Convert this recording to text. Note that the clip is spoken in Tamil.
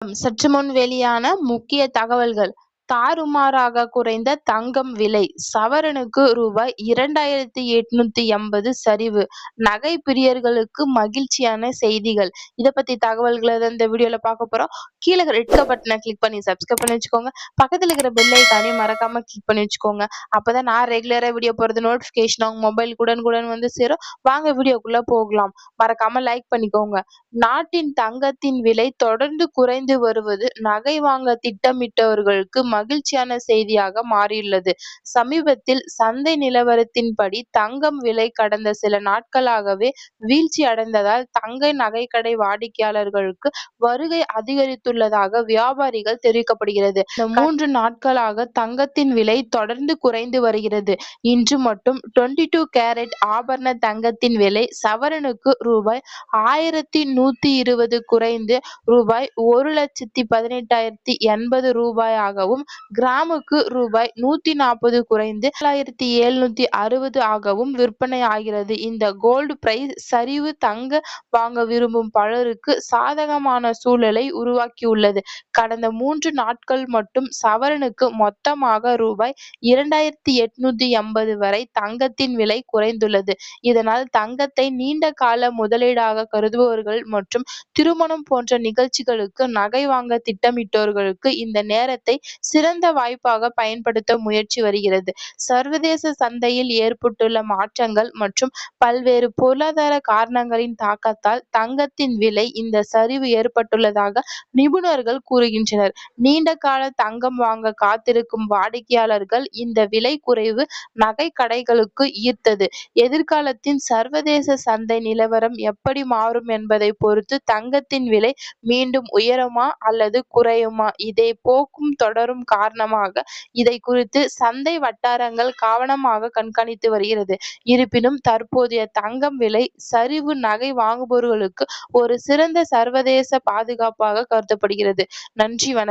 வணக்கம். சற்று முன் வெளியான முக்கிய தகவல்கள். தாறுமாறாக குறைந்த தங்கம் விலை. சவரனுக்கு ரூபாய் 2880 சரிவு. நகை பிரியர்களுக்கு மகிழ்ச்சியான செய்திகள். இத பத்தி தகவல்கள தான் இந்த வீடியோல பார்க்க போறோம். கீழ ரெட் கலர் பட்டன கிளிக் பண்ணி சப்ஸ்கிரைப் பண்ணி வச்சுக்கோங்க. பக்கத்துல இருக்கிற பெல் ஐகானையும் மறக்காம கிளிக் பண்ணி வச்சுக்கோங்க. அப்பதான் நான் ரெகுலரா வீடியோ போடுறது நோட்டிஃபிகேஷன் உங்க மொபைலுக்கு உடனுக்குடன் வந்து சேரும். வாங்க வீடியோக்குள்ள போகலாம். மறக்காம லைக் பண்ணிக்கோங்க. நாட்டின் தங்கத்தின் விலை தொடர்ந்து குறைந்து வருவது நகை வாங்க திட்டமிட்டவர்களுக்கு மகிழ்ச்சியான செய்தியாக மாறியுள்ளது. சமீபத்தில் சந்தை நிலவரத்தின்படி தங்கம் விலை கடந்த சில நாட்களாகவே வீழ்ச்சி அடைந்ததால் தங்க நகைக்கடை வாடிக்கையாளர்களுக்கு வருகை அதிகரித்துள்ளதாக வியாபாரிகள் தெரிவிக்கப்படுகிறது. இந்த 3 நாட்களாக தங்கத்தின் விலை தொடர்ந்து குறைந்து வருகிறது. இன்று மட்டும் 22 கேரட் ஆபரண தங்கத்தின் விலை சவரனுக்கு ரூபாய் 1120 குறைந்து ரூபாய் 1,18,080 ரூபாயாகவும், கிராமுக்கு ரூபாய் 140 குறைந்து 760 ஆகவும் விற்பனை ஆகிறது. இந்த கோல்டு பிரைஸ் சரிவு தங்க வாங்க விரும்பும் பலருக்கு சாதகமான சூழலை உருவாக்கியுள்ளது. கடந்த 3 நாட்கள் மட்டும் சவரனுக்கு மொத்தமாக ரூபாய் 2,880 வரை தங்கத்தின் விலை குறைந்துள்ளது. இதனால் தங்கத்தை நீண்ட கால முதலீடாக கருதுபவர்கள் மற்றும் திருமணம் போன்ற நிகழ்ச்சிகளுக்கு நகை வாங்க திட்டமிட்டவர்களுக்கு இந்த நேரத்தை சிறந்த வாய்ப்பாக பயன்படுத்த முயற்சி வருகிறது. சர்வதேச சந்தையில் ஏற்பட்டுள்ள மாற்றங்கள் மற்றும் பல்வேறு பொருளாதார காரணங்களின் தாக்கத்தால் தங்கத்தின் விலை இந்த சரிவு ஏற்பட்டுள்ளதாக நிபுணர்கள் கூறுகின்றனர். நீண்ட கால தங்கம் வாங்க காத்திருக்கும் வாடிக்கையாளர்கள் இந்த விலை குறைவு நகை கடைகளுக்கு ஈர்த்தது. எதிர்காலத்தின் சர்வதேச சந்தை நிலவரம் எப்படி மாறும் என்பதை பொறுத்து தங்கத்தின் விலை மீண்டும் உயருமா அல்லது குறையுமா? இதே போக்கும் தொடரும் காரணமாக இதை குறித்து சந்தை வட்டாரங்கள் கவனமாக கண்காணித்து வருகிறது. இருப்பினும் தற்போதைய தங்கம் விலை சரிவு நகை வாங்குபவர்களுக்கு ஒரு சிறந்த சர்வதேச பாதுகாப்பாக கருதப்படுகிறது. நன்றி, வணக்கம்.